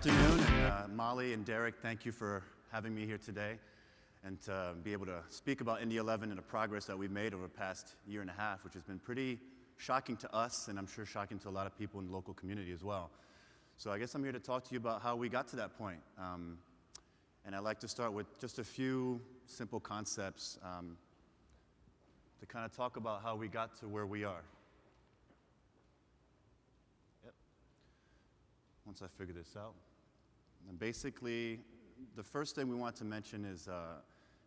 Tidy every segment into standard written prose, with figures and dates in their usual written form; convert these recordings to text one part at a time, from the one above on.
afternoon, and Molly and Derek, thank you for having me here today and to be able to speak about Indy 11 and the progress that we've made over the past year and a half, which has been pretty shocking to us, and I'm sure shocking to a lot of people in the local community as well. So I guess I'm here to talk to you about how we got to that point. And I'd like to start with just a few simple concepts to kind of talk about how we got to where we are. Once I figure this out. And basically, the first thing we want to mention is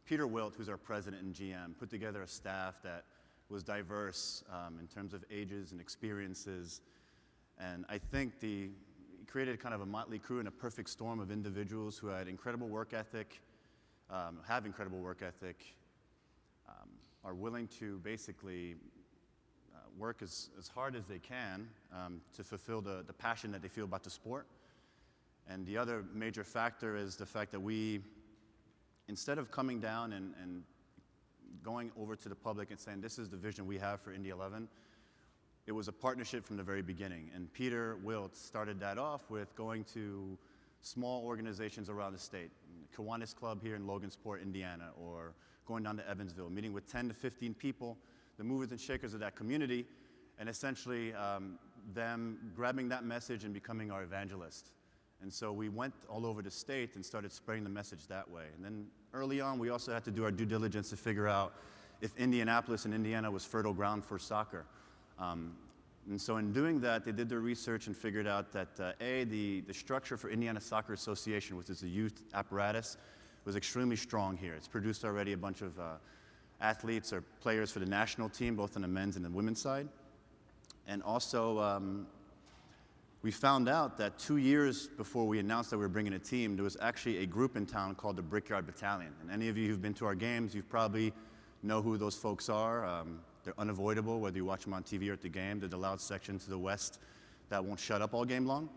Peter Wilt, who's our president and GM, put together a staff that was diverse in terms of ages and experiences. And I think he created kind of a motley crew and a perfect storm of individuals who had incredible work ethic, have incredible work ethic, are willing to basically work as hard as they can to fulfill the passion that they feel about the sport. And the other major factor is the fact that we, instead of coming down and going over to the public and saying, this is the vision we have for Indy 11, it was a partnership from the very beginning. And Peter Wilt started that off with going to small organizations around the state, Kiwanis Club here in Logansport, Indiana, or going down to Evansville, meeting with 10 to 15 people, the movers and shakers of that community, and essentially them grabbing that message and becoming our evangelist. And so we went all over the state and started spreading the message that way. And then early on, we also had to do our due diligence to figure out if Indianapolis and Indiana was fertile ground for soccer. And so in doing that, they did their research and figured out that the structure for Indiana Soccer Association, which is a youth apparatus, was extremely strong here. It's produced already a bunch of athletes or players for the national team, both on the men's and the women's side. And also, we found out that 2 years before we announced that we were bringing a team, there was actually a group in town called the Brickyard Battalion. And any of you who've been to our games, you probably know who those folks are. They're unavoidable, whether you watch them on TV or at the game. They're the loud section to the west that won't shut up all game long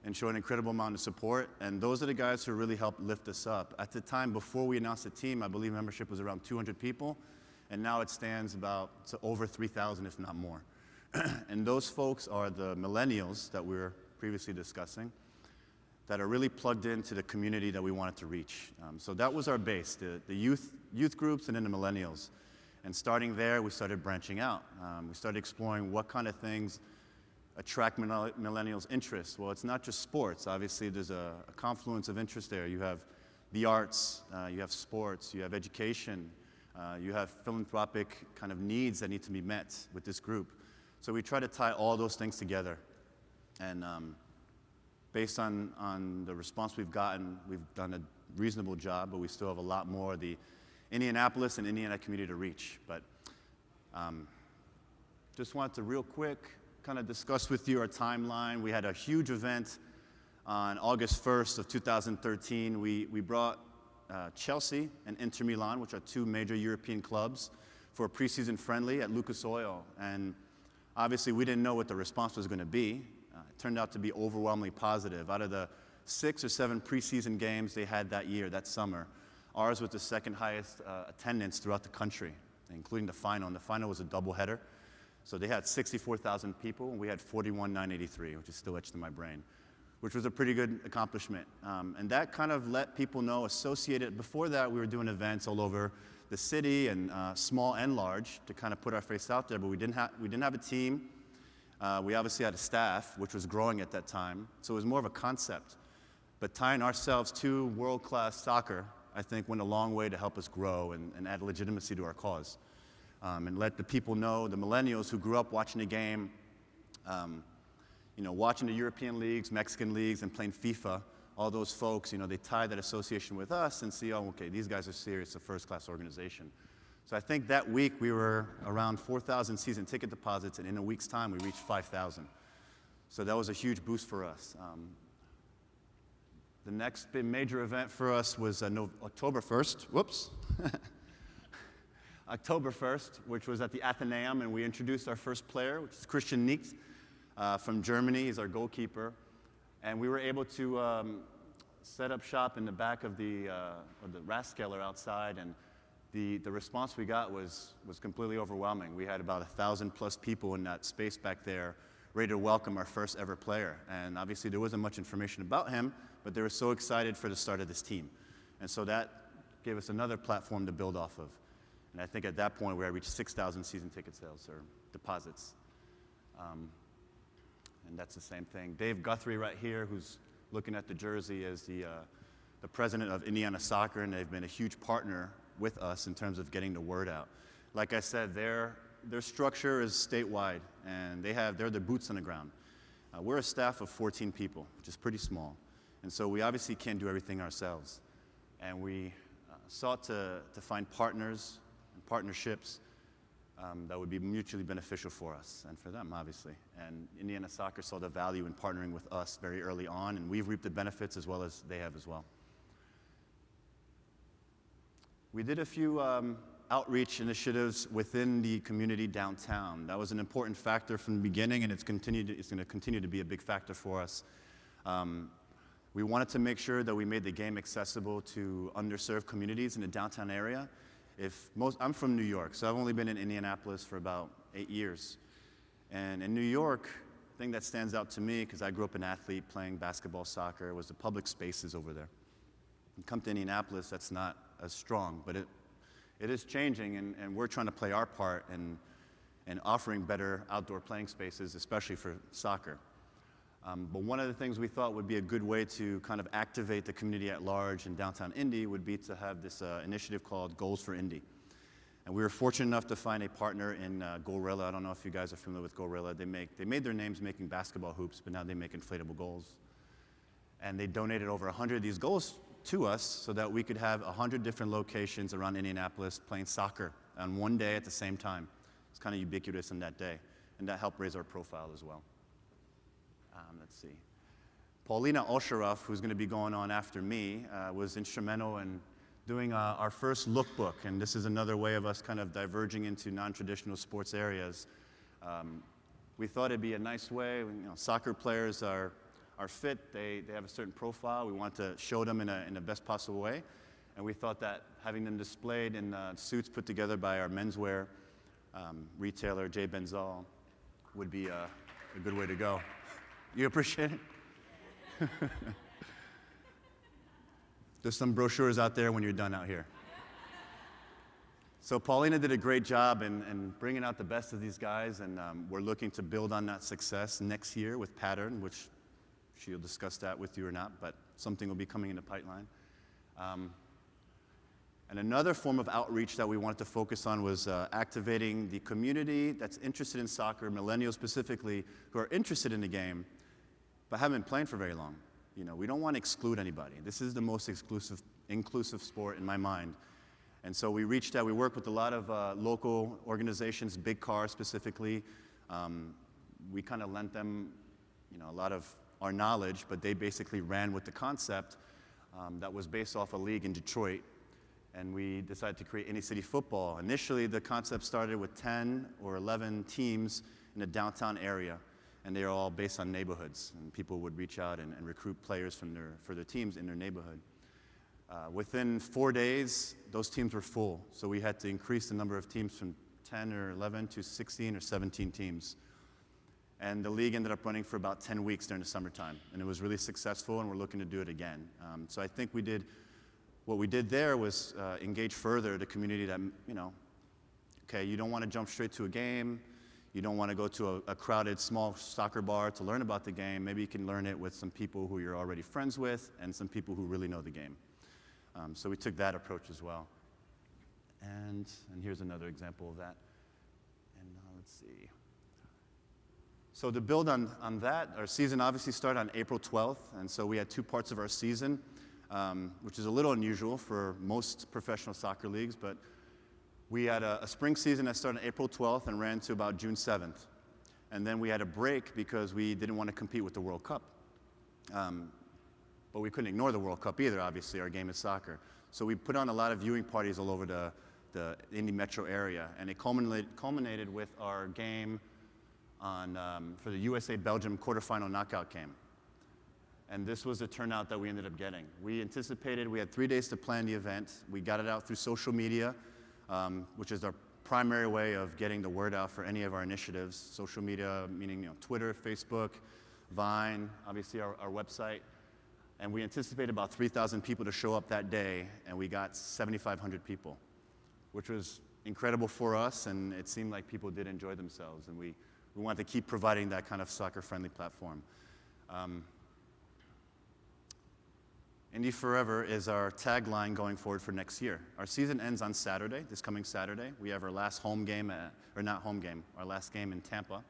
and show an incredible amount of support. And those are the guys who really helped lift us up. At the time, before we announced the team, I believe membership was around 200 people, and now it stands about to over 3,000, if not more. And those folks are the millennials that we were previously discussing that are really plugged into the community that we wanted to reach. So that was our base, the youth groups and then the millennials. And starting there, we started branching out. We started exploring what kind of things attract millennials' interests. Well, it's not just sports. Obviously, there's a confluence of interest there. You have the arts, you have sports, you have education, you have philanthropic kind of needs that need to be met with this group. So we try to tie all those things together. And based on the response we've gotten, we've done a reasonable job, but we still have a lot more of the Indianapolis and Indiana community to reach. But just wanted to real quick kind of discuss with you our timeline. We had a huge event on August 1st of 2013. We brought Chelsea and Inter Milan, which are two major European clubs, for a preseason friendly at Lucas Oil. And obviously, we didn't know what the response was going to be. It turned out to be overwhelmingly positive. Out of the 6 or 7 preseason games they had that year, that summer, ours was the second highest attendance throughout the country, including the final. And the final was a doubleheader. So they had 64,000 people, and we had 41,983, which is still etched in my brain, which was a pretty good accomplishment. And that kind of let people know, associated. Before that, we were doing events all over the city, and small and large, to kind of put our face out there. But we didn't have a team. We obviously had a staff, which was growing at that time. So it was more of a concept. But tying ourselves to world-class soccer, I think, went a long way to help us grow and add legitimacy to our cause. And let the people know, the millennials who grew up watching the game, watching the European leagues, Mexican leagues, and playing FIFA, all those folks, they tie that association with us and see, oh, okay, these guys are serious, a first-class organization. So I think that week we were around 4,000 season ticket deposits, and in a week's time we reached 5,000. So that was a huge boost for us. The next big major event for us was October 1st. Whoops. October 1st, which was at the Athenaeum, and we introduced our first player, which is Christian Nietzsche from Germany. He's our goalkeeper. And we were able to set up shop in the back of the Rathskeller outside, and the response we got was completely overwhelming. We had about 1,000+ people in that space back there, ready to welcome our first ever player. And obviously there wasn't much information about him, but they were so excited for the start of this team. And so that gave us another platform to build off of. And I think at that point we had reached 6,000 season ticket sales or deposits. And that's the same thing. Dave Guthrie right here, who's looking at the jersey, is the president of Indiana Soccer, and they've been a huge partner with us in terms of getting the word out. Like I said, their structure is statewide, and they're the boots on the ground. We're a staff of 14 people, which is pretty small. And so we obviously can't do everything ourselves. And we sought to find partners and partnerships that would be mutually beneficial for us and for them, obviously. And Indiana Soccer saw the value in partnering with us very early on, and we've reaped the benefits as well as they have as well. We did a few outreach initiatives within the community downtown. That was an important factor from the beginning, and it's going to continue to be a big factor for us. We wanted to make sure that we made the game accessible to underserved communities in the downtown area. I'm from New York, so I've only been in Indianapolis for about 8 years. And in New York, the thing that stands out to me, because I grew up an athlete playing basketball, soccer, was the public spaces over there. You come to Indianapolis, that's not as strong, but it is changing, and we're trying to play our part in offering better outdoor playing spaces, especially for soccer. But one of the things we thought would be a good way to kind of activate the community at large in downtown Indy would be to have this initiative called Goals for Indy. And we were fortunate enough to find a partner in Goalrilla. I don't know if you guys are familiar with Goalrilla. They made their names making basketball hoops, but now they make inflatable goals. And they donated over 100 of these goals to us so that we could have 100 different locations around Indianapolis playing soccer on one day at the same time. It's kind of ubiquitous in that day, and that helped raise our profile as well. Let's see. Paulina Osheroff, who's going to be going on after me, was instrumental in doing our first lookbook, and this is another way of us kind of diverging into non-traditional sports areas. We thought it'd be a nice way. Soccer players are fit. They have a certain profile. We want to show them in the best possible way, and we thought that having them displayed in suits put together by our menswear retailer, Jay Benzal, would be a good way to go. You appreciate it? There's some brochures out there when you're done out here. So Paulina did a great job in bringing out the best of these guys, and we're looking to build on that success next year with Pattern, which she'll discuss that with you or not, but something will be coming in the pipeline. And another form of outreach that we wanted to focus on was activating the community that's interested in soccer, millennials specifically, who are interested in the game, but haven't been playing for very long. We don't want to exclude anybody. This is the most inclusive sport in my mind. And so we reached out, we worked with a lot of local organizations, Big Car specifically. We kind of lent them, a lot of our knowledge, but they basically ran with the concept that was based off a league in Detroit. And we decided to create Indy City Football. Initially, the concept started with 10 or 11 teams in the downtown area, and they are all based on neighborhoods. And people would reach out and recruit players for their teams in their neighborhood. Within 4 days, those teams were full, so we had to increase the number of teams from 10 or 11 to 16 or 17 teams. And the league ended up running for about 10 weeks during the summertime, and it was really successful, and we're looking to do it again. So I think what we did there was engage further the community that, okay, you don't want to jump straight to a game. You don't want to go to a crowded small soccer bar to learn about the game. Maybe you can learn it with some people who you're already friends with and some people who really know the game. So we took that approach as well. And here's another example of that. And let's see. So to build on that, our season obviously started on April 12th, and so we had 2 parts of our season. Which is a little unusual for most professional soccer leagues, but we had a spring season that started on April 12th and ran to about June 7th. And then we had a break because we didn't want to compete with the World Cup. But we couldn't ignore the World Cup either, obviously. Our game is soccer. So we put on a lot of viewing parties all over the Indy metro area, and it culminated with our game for the USA-Belgium quarterfinal knockout game. And this was the turnout that we ended up getting. We anticipated, we had 3 days to plan the event. We got it out through social media, which is primary way of getting the word out for any of our initiatives. Social media, meaning Twitter, Facebook, Vine, obviously our website. And we anticipated about 3,000 people to show up that day, and we got 7,500 people, which was incredible for us, and it seemed like people did enjoy themselves, and we wanted to keep providing that kind of soccer-friendly platform. Indy Forever is our tagline going forward for next year. Our season ends on Saturday, this coming Saturday. We have our last home game, our last game in Tampa.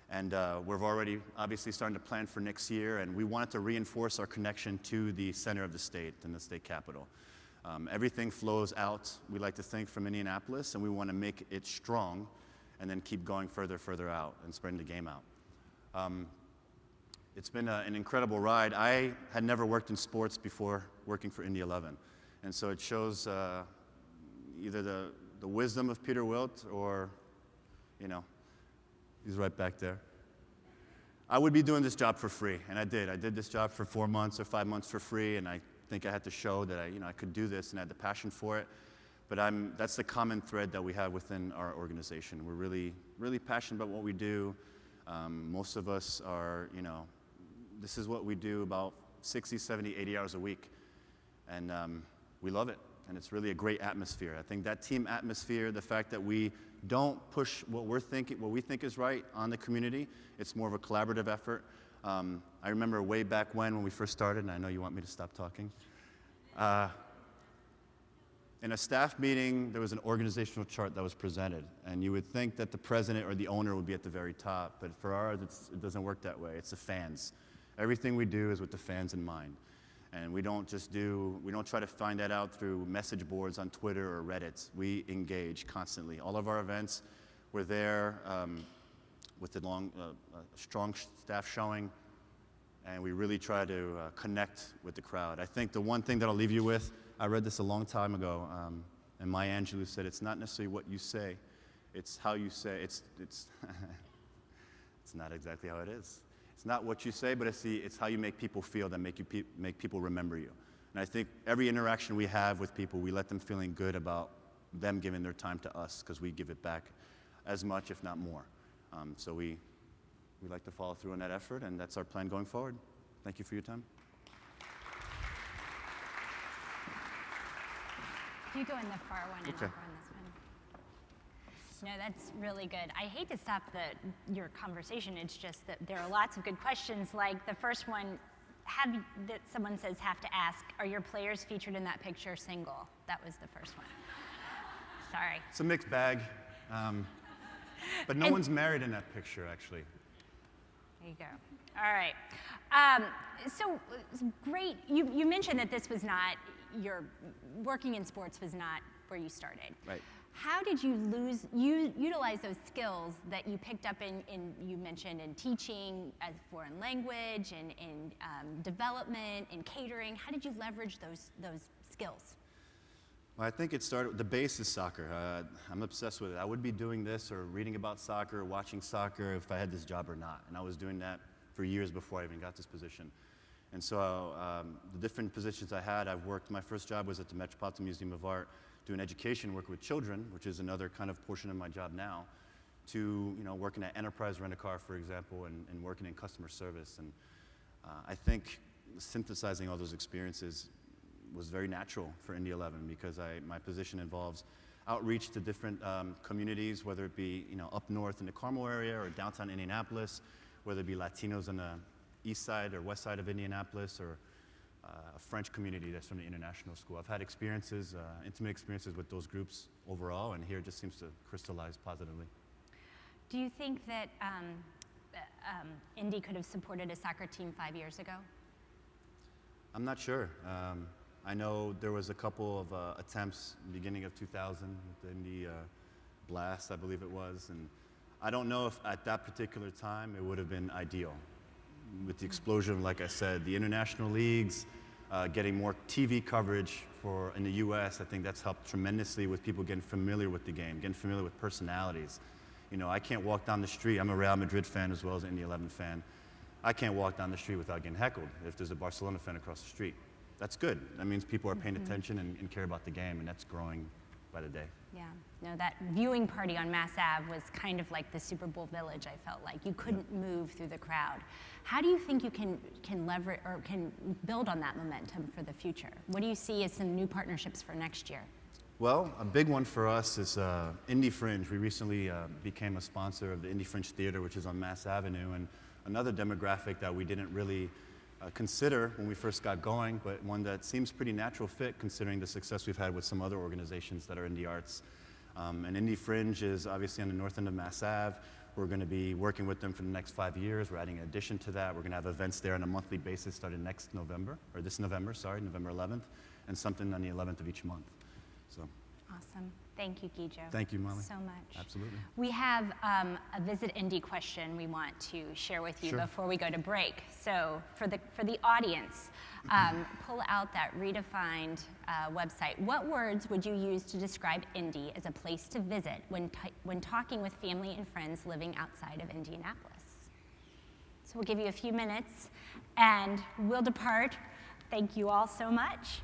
And we're already obviously starting to plan for next year, and we wanted to reinforce our connection to the center of the state and the state capital. Everything flows out, we like to think, from Indianapolis, and we want to make it strong and then keep going further out and spreading the game out. It's been an incredible ride. I had never worked in sports before working for Indy 11, and so it shows either the wisdom of Peter Wilt or, he's right back there. I would be doing this job for free, and I did. I did this job for 4 months or 5 months for free, and I think I had to show that I could do this and I had the passion for it. But that's the common thread that we have within our organization. We're really, really passionate about what we do. Most of us are, this is what we do about 60, 70, 80 hours a week. And we love it. And it's really a great atmosphere. I think that team atmosphere, the fact that we don't push what we think is right on the community, it's more of a collaborative effort. I remember way back when we first started, and I know you want me to stop talking. In a staff meeting, there was an organizational chart that was presented, and you would think that the president or the owner would be at the very top, but for ours, it doesn't work that way. It's the fans. Everything we do is with the fans in mind. And we don't try to find that out through message boards on Twitter or Reddit. We engage constantly. All of our events, we're there with a strong staff showing, and we really try to connect with the crowd. I think the one thing that I'll leave you with, I read this a long time ago, and Maya Angelou said, it's not necessarily what you say, it's how you say. It's not exactly how it is. It's not what you say, but it's how you make people feel that make people remember you. And I think every interaction we have with people, we let them feeling good about them giving their time to us, because we give it back as much, if not more. So we like to follow through on that effort, and that's our plan going forward. Thank you for your time. You go in the far one, and Okay. I'll go in this one. No, that's really good. I hate to stop your conversation. It's just that there are lots of good questions. Like the first one, that someone says have to ask, are your players featured in that picture single? That was the first one. Sorry. It's a mixed bag, but no one's married in that picture, actually. There you go. All right. So great. You mentioned that this was not working in sports was not where you started. Right. How did you utilize those skills that you picked up you mentioned in teaching as foreign language and in development, in catering? How did you leverage those skills? Well, I think it started, the base is soccer. I'm obsessed with it. I would be doing this or reading about soccer, or watching soccer if I had this job or not. And I was doing that for years before I even got this position. And so the different positions I had, my first job was at the Metropolitan Museum of Art, doing education, working with children, which is another kind of portion of my job now, to working at Enterprise Rent-A-Car, for example, and working in customer service. And I think synthesizing all those experiences was very natural for Indy 11, because my position involves outreach to different communities, whether it be up north in the Carmel area or downtown Indianapolis, whether it be Latinos on the east side or west side of Indianapolis, or a French community that's from the international school. I've had experiences, intimate experiences with those groups overall, and here it just seems to crystallize positively. Do you think that Indy could have supported a soccer team 5 years ago? I'm not sure. I know there was a couple of attempts in the beginning of 2000 with the Indy Blast, I believe it was, and I don't know if at that particular time it would have been ideal. With the explosion, like I said, the international leagues, getting more TV coverage in the US, I think that's helped tremendously with people getting familiar with the game, getting familiar with personalities. I can't walk down the street. I'm a Real Madrid fan as well as an Indy 11 fan. I can't walk down the street without getting heckled if there's a Barcelona fan across the street. That's good. That means people are paying attention and care about the game, and that's growing by the day. Yeah, no, that viewing party on Mass Ave was kind of like the Super Bowl Village, I felt like. You couldn't move through the crowd. How do you think you can leverage or can build on that momentum for the future? What do you see as some new partnerships for next year? Well, a big one for us is Indie Fringe. We recently became a sponsor of the Indie Fringe Theater, which is on Mass Avenue, and another demographic that we didn't really consider when we first got going, but one that seems pretty natural fit considering the success we've had with some other organizations that are in the arts. And Indie Fringe is obviously on the north end of Mass Ave. We're going to be working with them for the next 5 years. We're adding an addition to that. We're going to have events there on a monthly basis starting next November, or this November, sorry, November 11th, and something on the 11th of each month. So. Awesome. Thank you, Guijo. Thank you, Molly. So much. Absolutely. We have a Visit Indy question we want to share with you Sure. before we go to break. So for the audience, pull out that redefined website. What words would you use to describe Indy as a place to visit when talking with family and friends living outside of Indianapolis? So we'll give you a few minutes, and we'll depart. Thank you all so much.